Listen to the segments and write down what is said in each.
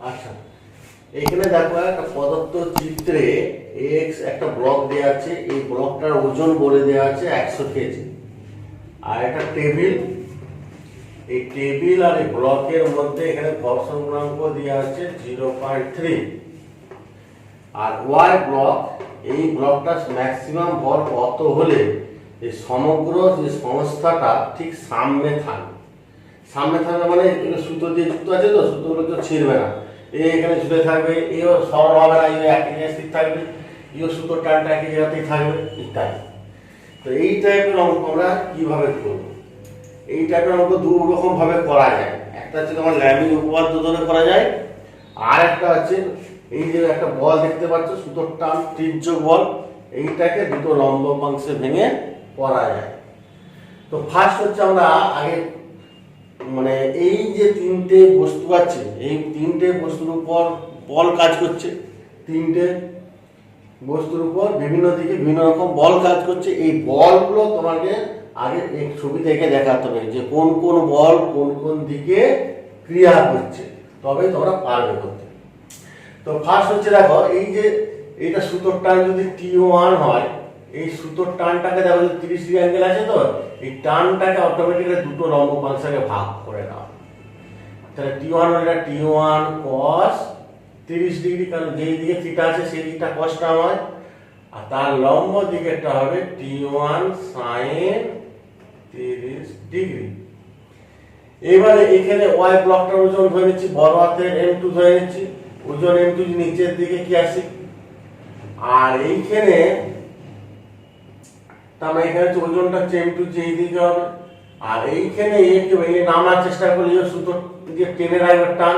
আচ্ছা, এখানে দেখো একটা পদার্থ চিত্রে এক্স একটা ব্লক দেওয়া আছে, এই ব্লকটার ওজন বলে দেওয়া আছে 100 কেজি। আর একটা টেবিল, এই টেবিল আর এই ব্লকের মধ্যে এখানে ঘর্ষণ গুণাঙ্ক দেওয়া আছে 0.3। আর ওয়াই ব্লক, এই ব্লকটা ম্যাক্সিমাম ভর কত হলে এই সমগ্র যে সংস্থাটা ঠিক সামনে থাকবে। সামনে থাকবে মানে সুতো দিয়ে যুক্ত আছে, তো সুতোগুলো কেউ ছিঁড়বে না, এখানে ঝুলে থাকবে, এও সরল হবে না, একই জায়গায় স্থির থাকবে, এও সুতোর টানটা একই জায়গাতেই থাকবে ইত্যাদি। তো এই টাইপের অঙ্ক আমরা কিভাবে করব? এই টাইপের অঙ্ক দু রকম ভাবে করা যায়। একটা হচ্ছে তোমার ল্যামিন উপপাদ্য ধরে করা যায়, আর একটা হচ্ছে এই যে একটা বল দেখতে পাচ্ছ সুতোর টান তির্যক বল, এইটাকে দুটো লম্বাংশে ভেঙে করা যায়। তো ফার্স্ট হচ্ছে আমরা আগে মানে এই যে তিনটে বস্তু আছে, এই তিনটে বস্তুর উপর বল কাজ করছে, তিনটে বস্তুর উপর বিভিন্ন দিকে বিভিন্ন রকম বল কাজ করছে। এই বলগুলো তোমাকে আগে এই ছবি থেকে দেখাতে হবে যে কোন কোন বল কোন কোন দিকে ক্রিয়া করছে, তবে তোমরা পারবে করতে। তো ফার্স্ট হচ্ছে দেখো এই যে এটা সুতোর টান যদি T1 হয়, এই সুতোর টানটাকে দেখো 30 ডিগ্রি অ্যাঙ্গেল আছে, তো এই টানটাকে অটোমেটিক্যালি দুটো লম্বাংশে ভাগ করে দাও। তাহলে T1 হলে T1 cos 30 ডিগ্রি, কারণ যেই দিকে থিটা আছে সেই দিকটা cosটা হয়, আর তার লম্ব দিকেরটা হবে T1 sin 30 ডিগ্রি। এবারে এখানে y ব্লকটার ওজন ধরে নিচ্ছি বড় হাতের M2 ধরে নিচ্ছি, ওজন M2 নিচের দিকে কি আসে, আর এইখানে তার মানে এখানে ওজনটা হচ্ছে M2 যে এই দিকে হবে, আর এইখানে একে নামার চেষ্টা করলে সুতো দিয়ে টেনে রাখবে টান,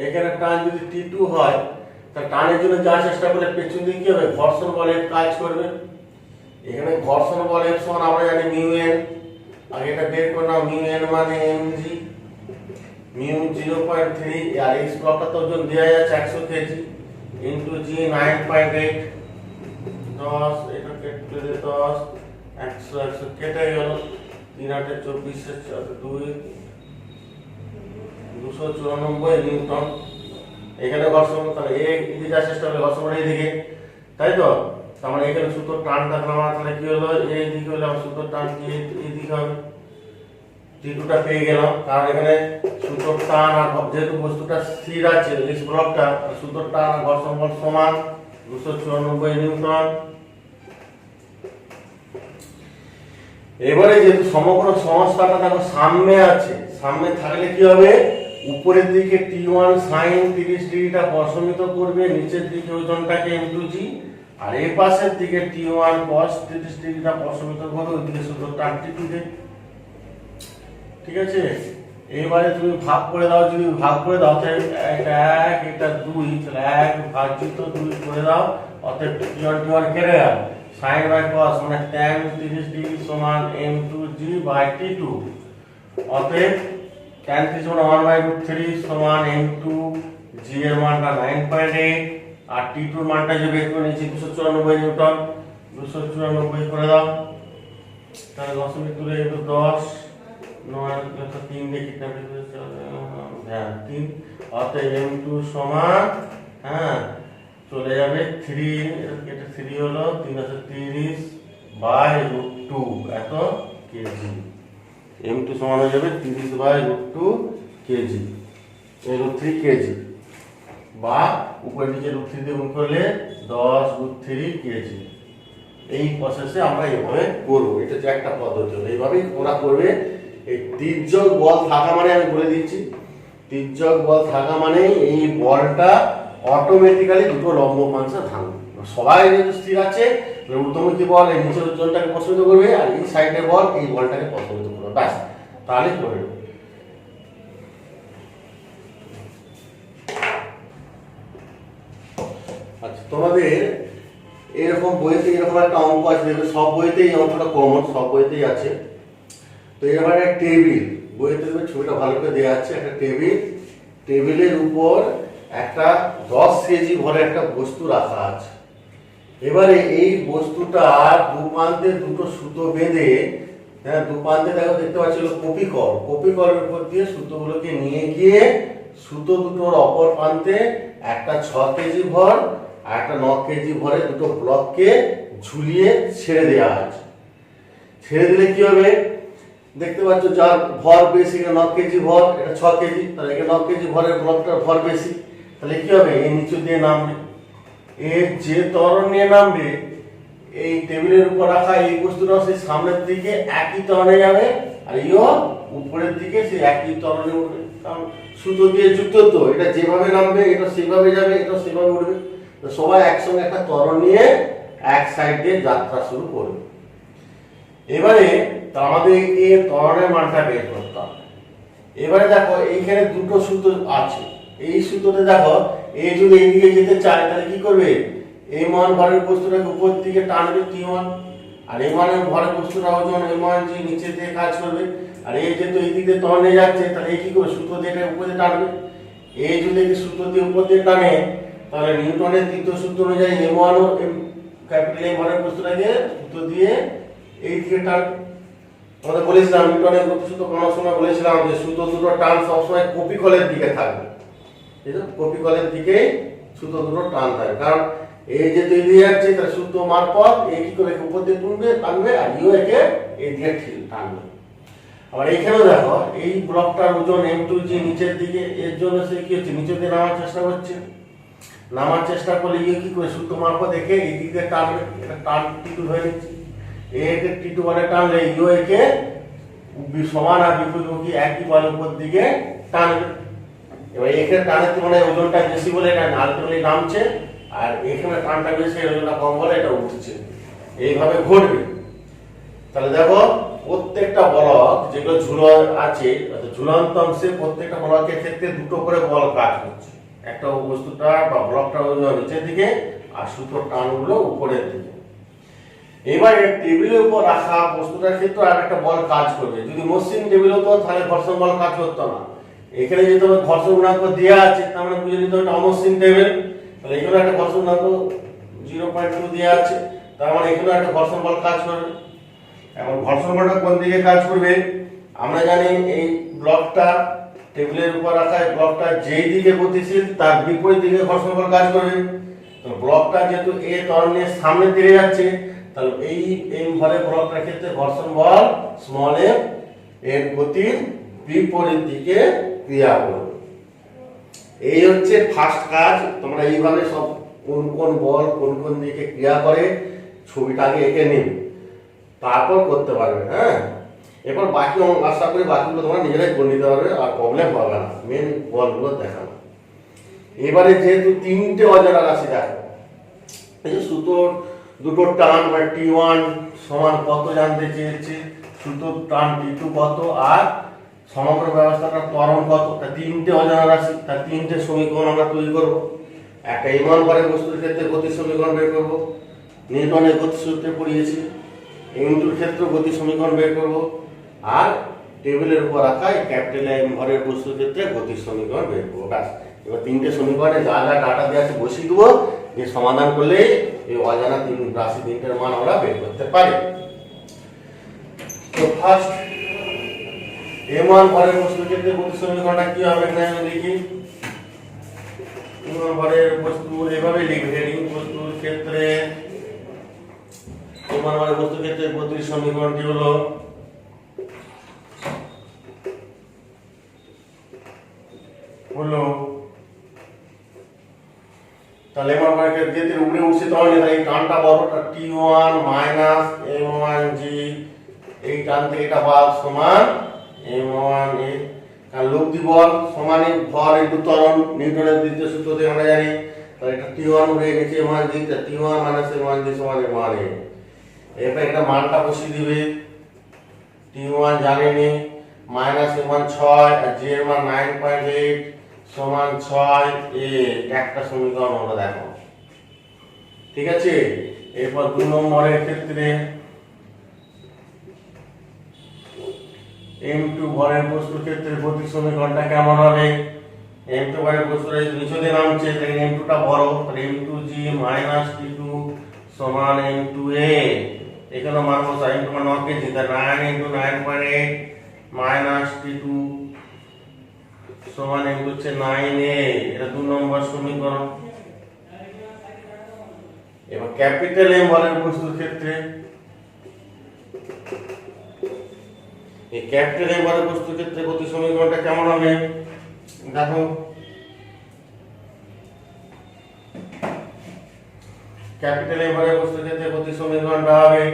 এখানে টান যদি T2 হয় তাহলে টানের জন্য যা চেষ্টা করলে পেছন দিকে কি হবে, ঘর্ষণ বলে কাজ করবে। এখানে ঘর্ষণ বল F সমান আমরা জানি মিউ n, আর এটা বের করে নাও মিউ n মানে mg, মিউ 0.3, আর এই ব্লকটা তো ওজন দেয়া যাচ্ছে 100 কেজি ইনটু g 9.8, 10 এটা কেটে দে 10 100 100 কেটে গেল, 3 8 24 2 294 নিউটন। এখানে ঘর্ষণ, তাহলে এই দিকে যা চেষ্টা করলে ঘর্ষণ এইদিকে, তাই তো? তার মানে এখানে সুতোর টানটা নামা, তাহলে কি হলো, এই দিকে হলে আমার সুতোর টান কি এই দিকে হবে, T2টা পেয়ে গেলাম। কারণ এখানে সুতোর টান আর যেহেতু বস্তুটা স্থির আছে এই ব্লকটা, সুতোর টান আর ঘর্ষণ বল সমান 294 নিউটন। এবারে যেহেতু সমগ্র সংস্থাটা দেখো সামনে আছে, সামনে থাকলে কি হবে, উপরের দিকে T1 sin 30 ডিগ্রিটা প্রশমিত করবে, নিচের দিকে ওজনটাকে M2g, আর এই পাশের দিকে T1 cos 30 ডিগ্রিটা প্রশমিত করবে ওইদিকে সুতোর টান T2 কে। ঠিক আছে, এবারে তুমি ভাগ করে দাও, যদি ভাগ করে দাও তাহলে এটা 1 এটা 2, তাহলে 1 ভাজিত 2 করে দাও, অতএব T1 কেটে গেল, sin বাই cos মানে tan 30 ডিগ্রি সমান M2g বাই T2, অতএব tan 30 মানে 1/√3 সমান M2g এর মানটা 9.8, আর T2 এর মানটা যে বের করে নিয়েছি 294 নিউটন, 294 করে দাও, তাহলে 0.2 into 10 9 3 দেখি হ্যাঁ 3, অতএব M2 সমান হ্যাঁ চলে যাবে 3, এটা 3 হলো 330 বাই √2 এত কেজি। M2 সমান হয়ে যাবে 30 বাই √2 কেজি, এই √3 কেজি, বা উপরে নিচে √3 দিয়ে গুণ করলে 10 √3 কেজি। এই প্রসেসে আমরা এইভাবে করব, এটা হচ্ছে একটা পদ্ধতি, এইভাবেই তোমরা করবে। এই তির্যক বল থাকা মানে আমি বলে দিচ্ছি, তির্যক বল থাকা মানে এই বলটা অটোমেটিক্যালি দুটো লম্বাংশে ভাঙবে। সবাই যেহেতু স্থির আছে, ঊর্ধ্বমুখী বল এই নিচের ওজনটাকে প্রশমিত করবে, আর এই সাইডের বল এই বলটাকে প্রশমিত করবে, ব্যাস তাহলে করে দেবে। আচ্ছা, তোমাদের এরকম বইতে এরকম একটা অঙ্ক আছে, দেখবে সব বইতেই এই অঙ্কটা কমন, সব বইতেই আছে। তো এবার একটা টেবিল, বইতে দেখবে ছবিটা ভালো করে দেওয়া আছে, একটা টেবিল, টেবিলের উপর একটা 10 কেজি ভরে একটা বস্তু রাখা আছে। এবারে এই বস্তুটা দুপান্তে দুটো সুতো বেঁধে, হ্যাঁ দুপান্তে দেখো দেখতে পাচ্ছি কপিকল, কপিকলের উপর দিয়ে সুতোগুলোকে নিয়ে গিয়ে সুতো দুটোর অপর প্রান্তে একটা 6 কেজি ভর আর একটা 9 কেজি ভরে দুটো ব্লককে ঝুলিয়ে ছেড়ে দেওয়া আছে। ছেড়ে দিলে কি হবে, দেখতে পাচ্ছ যার ভর বেশি, 9 কেজি ভর, এটা 6 কেজি, তাহলে এখানে 9 কেজি ভরের ব্লকটার ভর বেশি, তাহলে কি হবে, এই নিচু দিয়ে নামবে। এর যে ত্বরণ নিয়ে নামবে, এই টেবিলের উপর রাখা এই বস্তুটা সেই সামনের দিকে একই ত্বরণে যাবে, আর ইও উপরের দিকে সেই একই ত্বরণে উঠবে। কারণ সুতো দিয়ে যুক্ত, তো এটা যেভাবে নামবে এটা সেভাবে যাবে, এটা সেভাবে উঠবে। তো সবাই একসঙ্গে একটা ত্বরণ নিয়ে এক সাইড দিয়ে যাত্রা শুরু করবে। এবারে আমাদের এই ত্বরণের মানটা বের করতে হবে। এবারে দেখো এইখানে দুটো সুতো আছে, এই সুতোতে দেখো এই যদি এইদিকে যেতে চায় তাহলে কি করবে, এই মান ভরের বস্তুটাকে উপর দিকে টানবে T1, আর এই মানের ভরের বস্তুটা ওজন M1G নিচে দিয়ে কাজ করবে। আর এই যেহেতু এই দিকে ত্বরণে যাচ্ছে, তাহলে এই কি করবে, সুতো দিয়ে এটা উপরে টানবে। এই যদি সুতো দিয়ে উপর দিয়ে টানে, তাহলে নিউটনের তৃতীয় সূত্র অনুযায়ী M1 ও ক্যাপিটাল M ভরের বস্তুটাকে সুতো দিয়ে এই দিকে টানবে। আমরা বলেছিলাম নিউটনের গতিসূত্র কোন সময় বলেছিলাম যে সুতো দুটো টান সবসময় কপি কলের দিকে থাকবে, ঠিক আছে, কপি কলের দিকে সুতো দুটো টান থাকবে। কারণ এই যে দুই দিয়ে যাচ্ছে, তাহলে সুতো মারফত এই কি করে উপর দিয়ে টানবে, আর ইও একে এই দিকে টানবে। আবার এইখানেও দেখো এই ব্লকটার ওজন M2G নিচের দিকে, এর জন্য সে কি হচ্ছে, নিচের দিকে নামার চেষ্টা করছে। নামার চেষ্টা করলে ইয়ে কি করে, সুতো মারফত একে এই দিকে টানবে, এটা টান T2 হয়ে নিচ্ছে। একে T2 বলে টানলে ইও একে সমান আর বিপরীতমুখী একই বলের উপর দিকে টানবে। এবার এখানে টানের তুলনায় ওজনটা বেশি বলে এটা আলটিমেটলি নামছে, আর এখানে টানটা বেশি, ওজনটা কম বলে এটা উঠছে। এইভাবে ঘটবে। তাহলে দেখো প্রত্যেকটা বলক যেগুলো ঝুলন আছে, ঝুলন্ত অংশে প্রত্যেকটা বলকের ক্ষেত্রে দুটো করে বল কাজ করছে। একটা বস্তুটা বা ব্লকটা নিচের দিকে, আর সুতোর টানগুলো উপরের দিকে। এবার টেবিলের উপর রাখা বস্তুটার ক্ষেত্রে আর একটা বল কাজ করবে। যদি মসৃণ টেবিল হতো তাহলে ঘর্ষণ বল কাজ করতো না। এখানে যেহেতু ঘর্ষণ গুণাঙ্ক দেওয়া আছে, তার মানে বুঝে নিতে হবে অমসৃণ টেবিল, তাহলে এখানে একটা ঘর্ষণ গুণাঙ্ক 0.2 দেওয়া আছে, তার মানে এখানে একটা ঘর্ষণ বল কাজ করবে। এখন ঘর্ষণ বলটা কোন দিকে কাজ করবে, আমরা জানি এই ব্লকটা টেবিলের উপর রাখা এই ব্লকটা যেই দিকে গতিশীল তার বিপরীত দিকে ঘর্ষণ বল কাজ করবে। তো ব্লকটা যেহেতু এ ত্বরণ নিয়ে সামনের দিকে যাচ্ছে, তাহলে এই M ভরের ব্লকটার ক্ষেত্রে ঘর্ষণ বল স্মল m এর গতির বিপরীত দিকে ক্রিয়া করবে। এই হচ্ছে ফার্স্ট কাজ। তোমরা এইভাবে সব কোন কোন বল কোন কোন দিকে ক্রিয়া করে ছবিটাকে এঁকে নিন, তারপর করতে পারবে। হ্যাঁ, এরপর বাকি আশা করি বাকিগুলো তোমরা নিজেরাই করে নিতে পারবে, আর প্রবলেম হবে না। মেন বলগুলো দেখানো। এবারে যেহেতু তিনটে অজানা রাশি দেখো, এই যে সুতোর দুটো টান বা T1 সমান কত জানতে চেয়েছে, সুতোর টান T2 কত, আর সমগ্র ব্যবস্থাটার ত্বরণ কত। তা তিনটে অজানা রাশি, তার তিনটে সমীকরণ আমরা তৈরি করব। একটা M1 ভরের বস্তুর ক্ষেত্রে গতির সমীকরণ বের করব, নিউটনের গতিসূত্রে পড়িয়েছি। M2 এর ক্ষেত্রে গতি সমীকরণ বের করব, আর টেবিলের উপর রাখা ক্যাপিটাল M ভরের বস্তুর ক্ষেত্রে গতির সমীকরণ বের করব। ব্যাস, এবার তিনটে সমীকরণে যা যা ডাটা দেওয়া আছে বসিয়ে দেবো, যে সমাধান করলে এই অজানা তিন রাশি তিনটের মান আমরা বের করতে পারি। তো ফার্স্ট M1 ভরের বস্তুর ক্ষেত্রে গতির সমীকরণটা কি হবে, এখানে আমি লিখি। M1 ভরের বস্তু এভাবে লিখবে, হেডিং বস্তুর ক্ষেত্রে M1 ভরের বস্তুর ক্ষেত্রে গতির সমীকরণটি হলো তাহলে M1 ভরের ক্ষেত্রে যেতে উপরে উঠছে, তাহলে এই টানটা বড়টা T1 মাইনাস M1G, এই টান থেকে এটা বাদ সমান M1 এ, কারণ লব্ধি বল সমান ভর ইনটু ত্বরণ, নিউটনের দ্বিতীয় সূত্র থেকে আমরা জানি। তাহলে এটা T1 হয়ে গেছে M1G, T1 মাইনাস M1G সমান M1 এ। এরপর একটা মানটা বসিয়ে দিবে, T1 জানেনি, মাইনাস M1 6, আর G এর মান 9.8 সমান 6 এ। একটা সমীকরণ আমরা দেখো, ঠিক আছে। এরপর 2 নম্বরের ক্ষেত্রে M2 ভরের বস্তুর ক্ষেত্রে গতির সমীকরণটা কেমন হবে, M2 ভরের বস্তুর এই নিচে দিয়ে নামছে, তাহলে M2টা বড়, তাহলে M2G মাইনাস T2 সমান M2A। এখানে মান বসা, M2 মান 9 কেজি, তাহলে 9 × 9.8 মাইনাস T2 সমান এগুলো হচ্ছে 9a, এটা 2 নম্বর সমীকরণ। এবার ক্যাপিটাল এম বলের বস্তুর ক্ষেত্রে এই ক্যাপিটাল এম বলের বস্তুর ক্ষেত্রে গতি সমীকরণটা কেমন হবে দেখো। ক্যাপিটাল এম বলের বস্তুর ক্ষেত্রে গতি সমীকরণটা হবে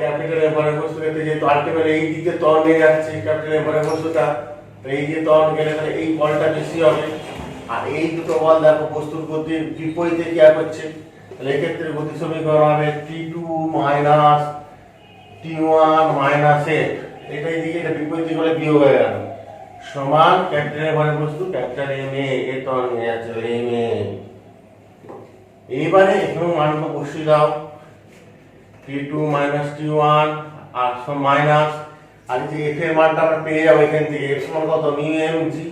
ক্যাপিটাল এম বলের বস্তুর ক্ষেত্রে যেহেতু আলটিমেটলি এই দিকে ত্বরণ নিয়ে যাচ্ছে ক্যাপিটাল এম বলের বস্তুটা, এই যে ত্বরণ গেলে তাহলে এই বলটা বেশি হবে। আর এই দুটো বল দেখো বস্তুর গতির বিপরীতে ক্রিয়া করছে, তাহলে এই ক্ষেত্রে গতি সমীকরণ হবে T2 minus T1 minus a, এটা এই দিকে এটা বিপরীত দিকে হলে বিয়োগ হয়ে গেল, সমান ক্যাপিটাল এম বলের বস্তু ক্যাপিটাল এম এ এই ত্বরণ নিয়ে যাচ্ছে এম এ। এইবারে এখানে মানটা বসিয়ে দাও, T2 মাইনাস T1 আর সব মাইনাস, আর যে f এর মানটা আমরা পেয়ে যাবো এখান থেকে, f সমান কত মিউ এম জি,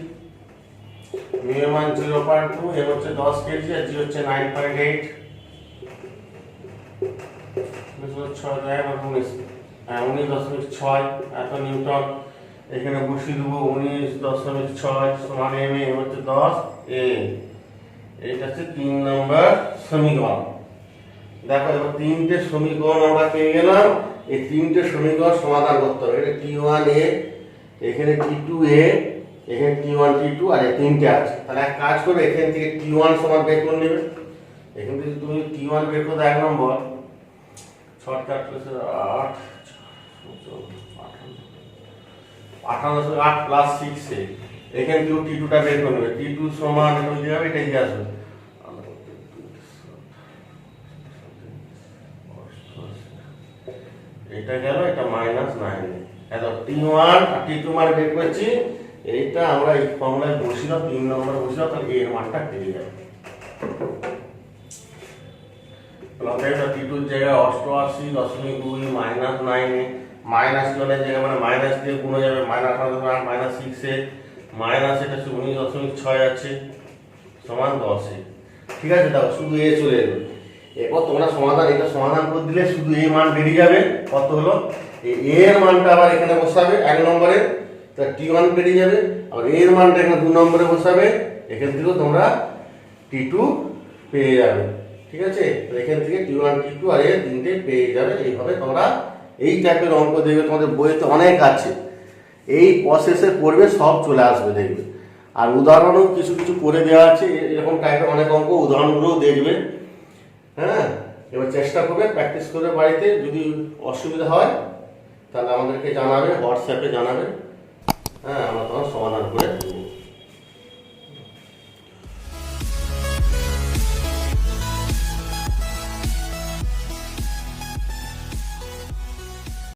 মিউ এর মান 0.2, এম হচ্ছে 10 কেজি আর জি হচ্ছে 9.8, 19.6 এত নিউটন। এখানে বসিয়ে দেবো 19.6 সমান এম এ হচ্ছে 10 এ। এটা হচ্ছে 3 নম্বর সমীকরণ। দেখো এবার তিনটে সমীকরণ আমরা পেয়ে গেলাম, এই তিনটে সমীকরণ সমাধান করতে হবে। এটা T1a, এখানে T2a, এখানে T1 T2 আর এই তিনটে আছে। তাহলে এক কাজ করবে, এখান থেকে T1 সমান বের করে নেবে। এখান থেকে তুমি T1 বের করে 1 নম্বর 6 4 8 8 প্লাস 6 এখান থেকে T2 টা বের করে নেবে। T2 সমান এটা হয়ে যাবে, এটাই আসবে এটা গেল, এটা মাইনাস 9। এত T1 আর T2 মান বের করেছি, এইটা আমরা এই ফর্মুলায় বসিয়ে 3 নম্বরে বসিয়ে তাহলে এর মানটা পেয়ে যাবে। তাহলে T2 এর জায়গায় 88.2 মাইনাস 9 মাইনাস চলে জায়গায় মানে মাইনাস দিয়ে গুণ হয়ে যাবে, মাইনাস 6 এ মাইনাস এটা 19.6 আছে সমান 10 এ। ঠিক আছে, দেখো শুধু এ চলে এলো। এরপর তোমরা সমাধান এটা সমাধান করে দিলে শুধু এই মান বেরিয়ে যাবে, কত হলো এর মানটা আবার এখানে বসাবে 1 নম্বরে, তা T1 বেরিয়ে যাবে, আর এর মানটা এখানে 2 নম্বরে বসাবে, এখান থেকেও তোমরা T2 পেয়ে যাবে। ঠিক আছে, এখান থেকে T1 T2 আর এর তিনটে পেয়ে যাবে। এইভাবে তোমরা এই টাইপের অঙ্ক দেখবে, তোমাদের বইতে অনেক আছে, এই প্রসেসে পড়বে সব চলে আসবে দেখবে। আর উদাহরণও কিছু কিছু করে দেওয়া আছে, এরকম টাইপের অনেক অঙ্ক উদাহরণগুলোও দেখবে। হ্যাঁ, এবার চেষ্টা করবে, প্র্যাকটিস করবে বাড়িতে। যদি অসুবিধা হয় তাহলে আমাদেরকে জানাবে, হোয়াটসঅ্যাপে জানাবে। হ্যাঁ, আমরা তোমার সমাধান করে দেবো।